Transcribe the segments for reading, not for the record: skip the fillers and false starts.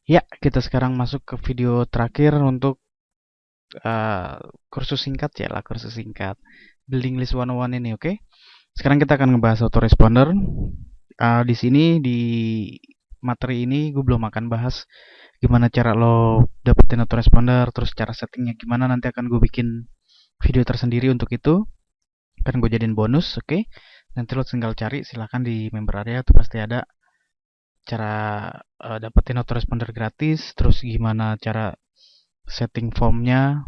Ya, kita sekarang masuk ke video terakhir untuk uh, kursus singkat ya lah, kursus singkat Building List 101 ini, oke? Sekarang kita akan ngebahas autoresponder. Di sini di materi ini gue belum akan bahas gimana cara lo dapetin autoresponder, terus cara settingnya gimana. Nanti akan gue bikin video tersendiri untuk itu. Kan gue jadiin bonus, oke? Nanti lo tinggal cari, silahkan di member area tuh pasti ada cara dapetin autoresponder gratis, terus gimana cara setting formnya,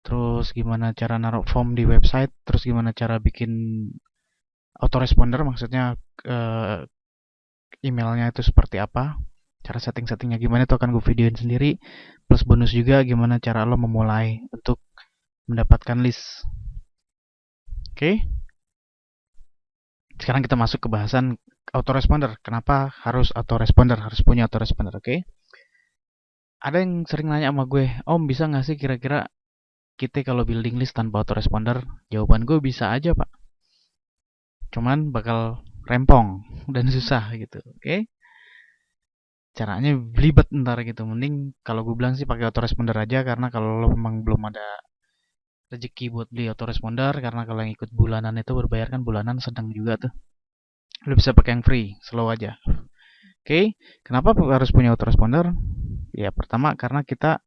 terus gimana cara naruh form di website, terus gimana cara bikin autoresponder, maksudnya eh, emailnya itu seperti apa, cara setting-settingnya gimana itu akan gue videoin sendiri, plus bonus juga gimana cara lo memulai untuk mendapatkan list. Oke, sekarang kita masuk ke bahasan autoresponder. Kenapa harus autoresponder, harus punya autoresponder, oke? Ada yang sering nanya sama gue, Om bisa nggak sih kira-kira kita kalau building list tanpa autoresponder? Jawaban gue bisa aja pak, cuman bakal rempong dan susah gitu, oke? Caranya belibet ntar gitu. Mending kalau gue bilang sih pakai autoresponder aja, karena kalau lo memang belum ada rezeki buat beli autoresponder, karena kalau yang ikut bulanan itu berbayar kan bulanan sedang juga tuh. Lo bisa pakai yang free, slow aja. Oke, kenapa harus punya autoresponder? Ya pertama karena kita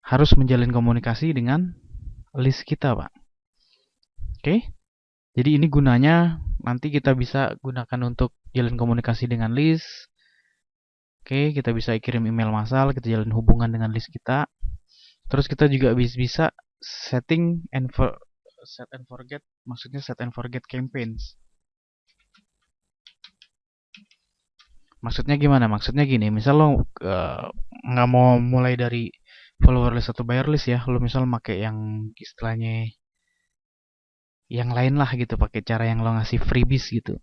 harus menjalin komunikasi dengan list kita pak. Oke, jadi ini gunanya nanti kita bisa gunakan untuk jalin komunikasi dengan list. Oke, kita bisa kirim email massal, kita jalin hubungan dengan list kita. Terus kita juga bisa setting and set and forget, maksudnya set and forget campaigns. Maksudnya gimana? Maksudnya gini, misal lo nggak mau mulai dari follower list atau buyer list ya, lo misal pakai yang istilahnya yang lain lah gitu, pakai cara yang lo ngasih freebies gitu.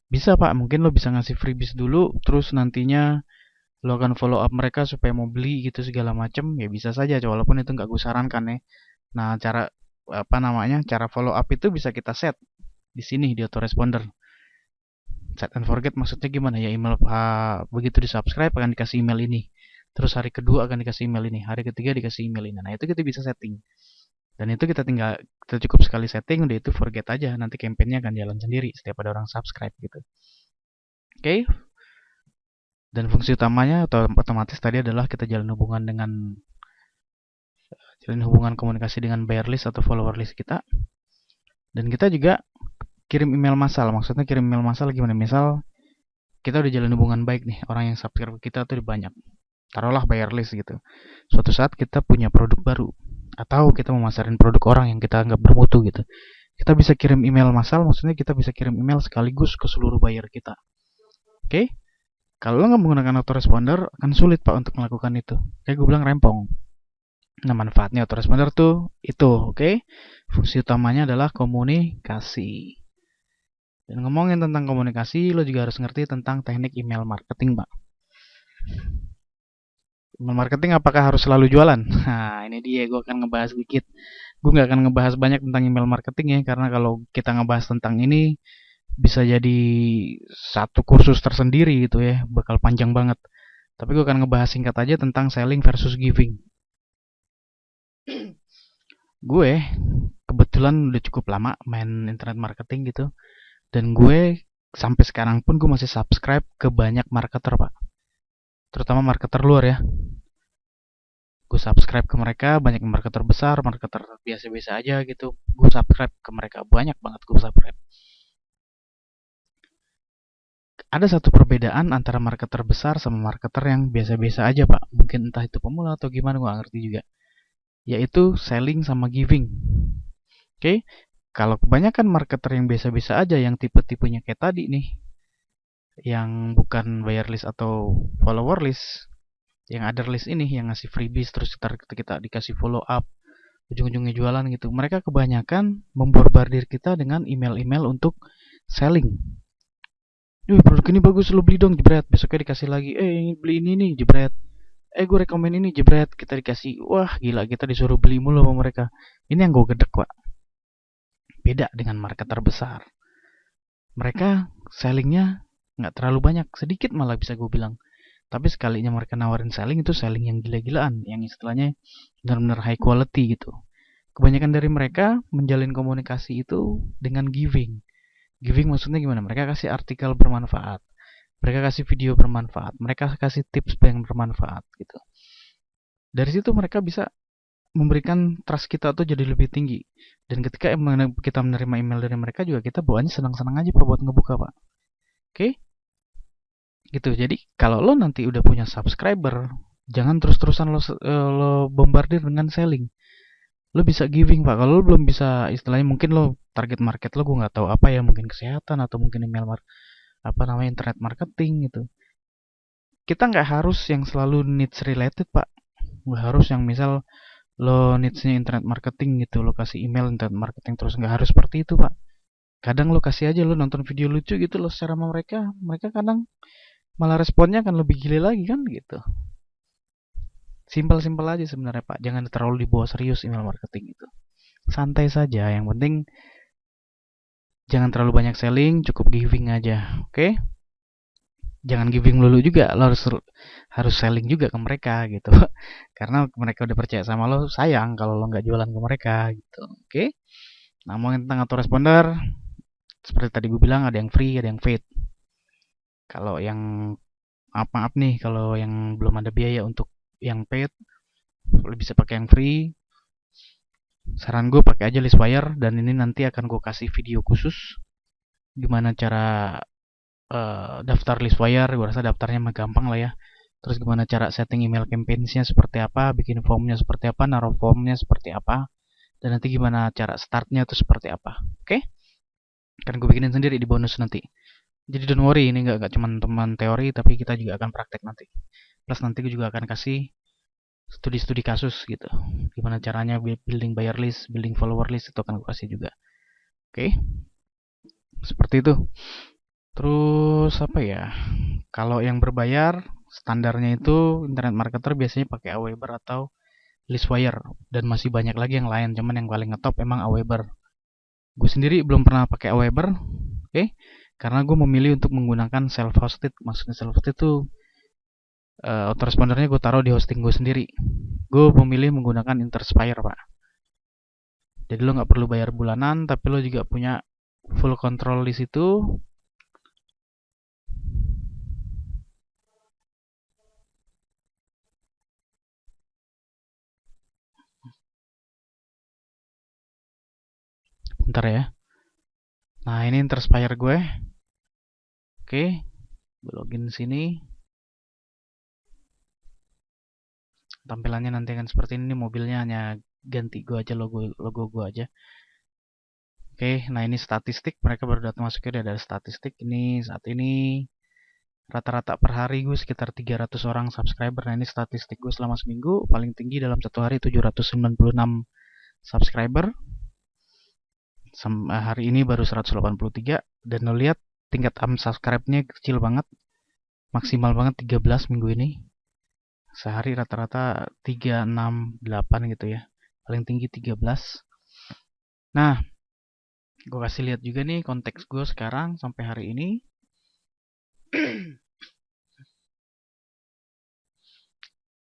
Bisa pak, mungkin lo bisa ngasih freebies dulu, terus nantinya lo akan follow up mereka supaya mau beli gitu segala macem, ya bisa saja, walaupun itu nggak gue sarankan ya. Nah, cara apa namanya, cara follow up itu bisa kita set di sini di autoresponder. Set and forget maksudnya gimana ya, email begitu di subscribe akan dikasih email ini, terus hari kedua akan dikasih email ini, hari ketiga dikasih email ini. Nah itu kita bisa setting, dan itu kita cukup sekali setting, udah itu forget aja, nanti campaignnya akan jalan sendiri setiap ada orang subscribe gitu. Oke, dan fungsi utamanya atau otomatis tadi adalah kita jalin hubungan komunikasi dengan buyer list atau follower list kita. Dan kita juga kirim email massal. Maksudnya kirim email massal gimana? Misal kita udah jalin hubungan baik nih, orang yang subscribe kita tuh banyak, taruhlah buyer list gitu. Suatu saat kita punya produk baru, atau kita memasarin produk orang yang kita anggap bermutu gitu, kita bisa kirim email massal. Maksudnya kita bisa kirim email sekaligus ke seluruh buyer kita. Oke, kalau lo nggak menggunakan autoresponder akan sulit pak untuk melakukan itu, kayak gue bilang rempong. Nah manfaatnya autoresponder tuh itu, oke? Fungsi utamanya adalah komunikasi. Dan ngomongin tentang komunikasi, lo juga harus ngerti tentang teknik email marketing, Pak. Email marketing apakah harus selalu jualan? Nah, ini dia, gue akan ngebahas dikit. Gue nggak akan ngebahas banyak tentang email marketing ya, karena kalau kita ngebahas tentang ini, bisa jadi satu kursus tersendiri gitu ya, bakal panjang banget. Tapi gue akan ngebahas singkat aja tentang selling versus giving. Gue kebetulan udah cukup lama main internet marketing gitu, dan gue sampai sekarang pun gue masih subscribe ke banyak marketer pak, terutama marketer luar ya. Gue subscribe ke mereka, banyak marketer besar, marketer biasa-biasa aja gitu, gue subscribe ke mereka, banyak banget gue subscribe. Ada satu perbedaan antara marketer besar sama marketer yang biasa-biasa aja pak, mungkin entah itu pemula atau gimana gue gak ngerti juga, yaitu selling sama giving. Oke, kalau kebanyakan marketer yang biasa-biasa aja, yang tipe-tipenya kayak tadi nih, yang bukan buyer list atau follower list, yang other list ini, yang ngasih freebies terus kita dikasih follow up, ujung-ujungnya jualan gitu, mereka kebanyakan membombardir kita dengan email-email untuk selling. Produk ini bagus, lo beli dong, jebret. Besoknya dikasih lagi, beli ini nih, jebret. Gue rekomen ini, jebret. Kita dikasih, wah gila, kita disuruh beli mulu sama mereka. Ini yang gue gedek pak, beda dengan marketer besar. Mereka sellingnya nggak terlalu banyak, sedikit malah bisa gue bilang, Tapi sekalinya mereka nawarin selling, itu selling yang gila-gilaan, yang istilahnya benar-benar high quality gitu. Kebanyakan dari mereka menjalin komunikasi itu dengan giving. Giving maksudnya gimana? Mereka kasih artikel bermanfaat, mereka kasih video bermanfaat, mereka kasih tips yang bermanfaat gitu. Dari situ mereka bisa memberikan trust kita tuh jadi lebih tinggi. Dan ketika kita menerima email dari mereka juga, kita bawaannya senang-senang aja Pak buat ngebuka Pak. Oke? Gitu. Jadi kalau lo nanti udah punya subscriber, jangan terus-terusan lo bombardir dengan selling. Lo bisa giving Pak. Kalau lo belum bisa, istilahnya mungkin lo target market lo gue nggak tahu apa ya, mungkin kesehatan atau mungkin internet marketing gitu. Kita nggak harus yang selalu needs related Pak. Nggak harus yang misal lo needs-nya internet marketing gitu, lo kasih email internet marketing terus, nggak harus seperti itu Pak. Kadang lo kasih aja, lo nonton video lucu gitu lo share sama mereka, mereka kadang malah responnya akan lebih gile lagi kan gitu. Simpel-simpel aja sebenarnya Pak, jangan terlalu dibawa serius email marketing itu. Santai saja, yang penting jangan terlalu banyak selling, cukup giving aja, oke? Jangan giving dulu juga, lo harus selling juga ke mereka gitu. Karena mereka udah percaya sama lo, sayang kalau lo nggak jualan ke mereka gitu, oke? Nah, ngomongin tentang autoresponder, seperti tadi gue bilang, ada yang free, ada yang paid. Kalau yang maaf nih, kalau yang belum ada biaya untuk yang paid, bisa pakai yang free. Saran gue pakai aja Listwire, dan ini nanti akan gue kasih video khusus gimana cara daftar Listwire. Gue rasa daftarnya mah gampang lah ya. Terus gimana cara setting email campaigns-nya seperti apa, bikin formnya seperti apa, naruh formnya seperti apa, dan nanti gimana cara startnya itu seperti apa. Oke? Kan gue bikinin sendiri di bonus nanti. Jadi don't worry, ini nggak cuma teman teori, tapi kita juga akan praktek nanti. Plus nanti gue juga akan kasih studi-studi kasus gitu. Gimana caranya building buyer list, building follower list, itu akan gue kasih juga. Oke? Seperti itu. Terus apa ya? Kalau yang berbayar, standarnya itu internet marketer biasanya pakai Aweber atau Listwire, dan masih banyak lagi yang lain, cuman yang paling ngetop emang Aweber. Gue sendiri belum pernah pakai Aweber, oke? Karena gue memilih untuk menggunakan self-hosted. Maksudnya self-hosted itu autorespondernya gue taruh di hosting gue sendiri. Gue memilih menggunakan Interspire Pak. Jadi lo nggak perlu bayar bulanan, tapi lo juga punya full control di situ. Bentar ya. Nah, ini Interspire gue. Oke, gue login sini. Tampilannya nanti akan seperti ini. Mobilnya hanya ganti gue aja, logo gue aja. Oke, nah ini statistik. Mereka baru datang masuknya udah ada statistik. Ini saat ini rata-rata per hari gue sekitar 300 orang subscriber. Nah ini statistik gue selama seminggu. Paling tinggi dalam satu hari 796 subscriber. Hari ini baru 183. Dan lo lihat tingkat unsubscribe-nya kecil banget. Maksimal banget 13 minggu ini. Sehari rata-rata 368 gitu ya. Paling tinggi 13. Nah, gue kasih lihat juga nih konteks gue sekarang sampai hari ini.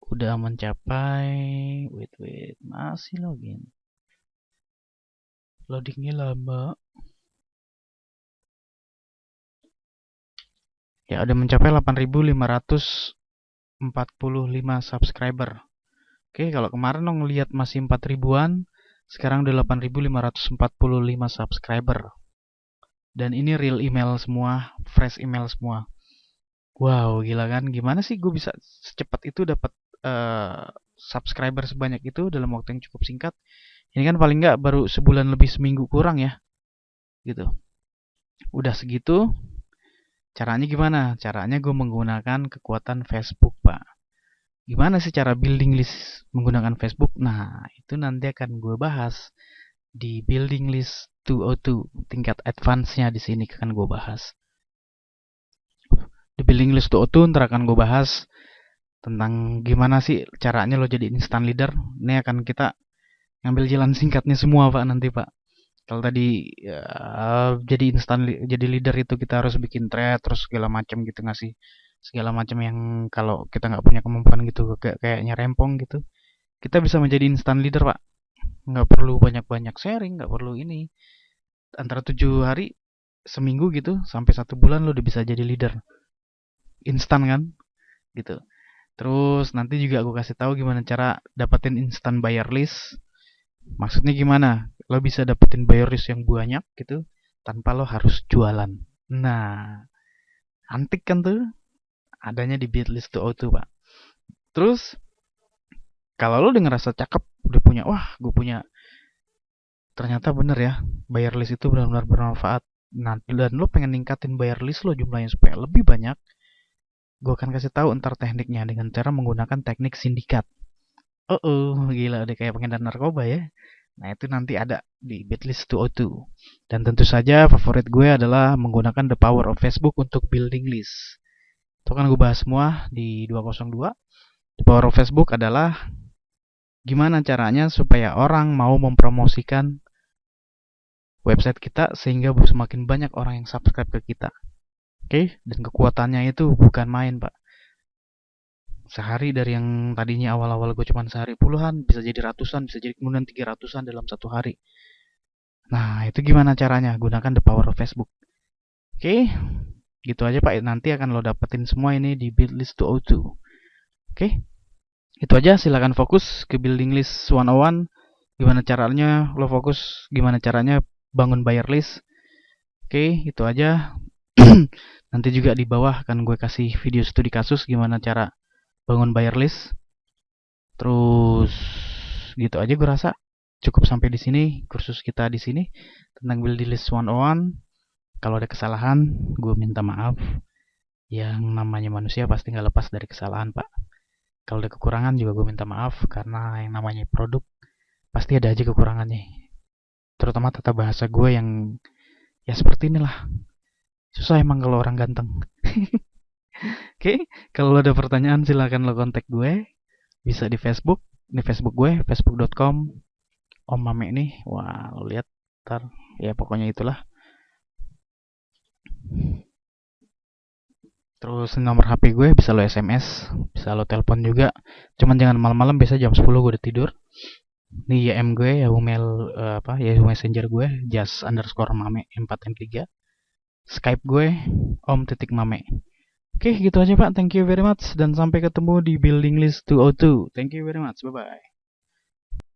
Udah mencapai, wait, masih login. Loadingnya lama. Ya, udah mencapai 8.545 subscriber. Oke, kalau kemarin lo ngeliat masih 4 ribuan, sekarang udah 8.545 subscriber. Dan ini real email semua, fresh email semua. Wow, gila kan? Gimana sih gue bisa secepat itu dapat subscriber sebanyak itu dalam waktu yang cukup singkat? Ini kan paling nggak baru sebulan lebih, seminggu kurang ya, gitu. Udah segitu, caranya gimana? Caranya gue menggunakan kekuatan Facebook, Pak. Gimana sih cara building list menggunakan Facebook? Nah, itu nanti akan gue bahas di building list 202, tingkat advance-nya di sini akan gue bahas. Di building list 202 ntar akan gue bahas tentang gimana sih caranya lo jadi instant leader. Ini akan kita ngambil jalan singkatnya semua Pak nanti Pak. Kalau tadi ya, jadi leader itu kita harus bikin thread terus segala macam gitu, ngasih segala macam yang kalau kita nggak punya kemampuan gitu kayaknya rempong gitu, kita bisa menjadi instant leader pak. Nggak perlu banyak-banyak sharing, nggak perlu ini, antara 7 hari, seminggu gitu sampai 1 bulan lo udah bisa jadi leader instan kan gitu. Terus nanti juga aku kasih tahu gimana cara dapetin instant buyer list. Maksudnya gimana? Lo bisa dapetin buyer list yang banyak gitu tanpa lo harus jualan. Nah, antik kan tuh, adanya di Bitlist to O2 pak. Terus kalau lo udah ngerasa cakep, udah punya, wah gue punya, ternyata bener ya, buyer list itu benar-benar bermanfaat. Nah, dan lo pengen ningkatin buyer list lo jumlahnya supaya lebih banyak, gue akan kasih tahu ntar tekniknya dengan cara menggunakan teknik sindikat. Gila udah kayak pengedar narkoba ya. Nah, itu nanti ada di Bitlist 202. Dan tentu saja favorit gue adalah menggunakan the power of Facebook untuk building list. Itu kan gue bahas semua di 202. The power of Facebook adalah gimana caranya supaya orang mau mempromosikan website kita sehingga semakin banyak orang yang subscribe ke kita. Oke, dan kekuatannya itu bukan main, Pak. Sehari dari yang tadinya awal-awal gue cuma sehari puluhan, bisa jadi ratusan, bisa jadi kemudian 300-an dalam 1 hari. Nah, itu gimana caranya? Gunakan the power of Facebook. Oke, gitu aja Pak. Nanti akan lo dapetin semua ini di Buildlist 202. Oke, itu aja. Silakan fokus ke Building List 101. Gimana caranya lo fokus, gimana caranya bangun buyer list. Oke, itu aja. Nanti juga di bawah akan gue kasih video studi kasus gimana cara bangun buyer list. Terus gitu aja gue rasa cukup sampai di sini kursus kita di sini tentang Building List 101. Kalau ada kesalahan, gue minta maaf. Yang namanya manusia pasti nggak lepas dari kesalahan, Pak. Kalau ada kekurangan juga gue minta maaf, karena yang namanya produk pasti ada aja kekurangannya. Terutama tata bahasa gue yang ya seperti inilah. Susah emang kalau orang ganteng. Oke, kalau ada pertanyaan silahkan lo kontak gue. Bisa di Facebook. Di Facebook gue, facebook.com Om Mame nih. Wah, lo lihat ntar. Ya pokoknya itulah. Terus nomor HP gue bisa lo SMS, bisa lo telepon juga. Cuman jangan malam-malam, biasa jam 10 gue udah tidur. Ini YM gue, Yahoo Mail, Yahoo Messenger gue, jas_mame 4M3. Skype gue, om.mame. Oke, gitu aja Pak. Thank you very much. Dan sampai ketemu di Building List 202. Thank you very much. Bye-bye.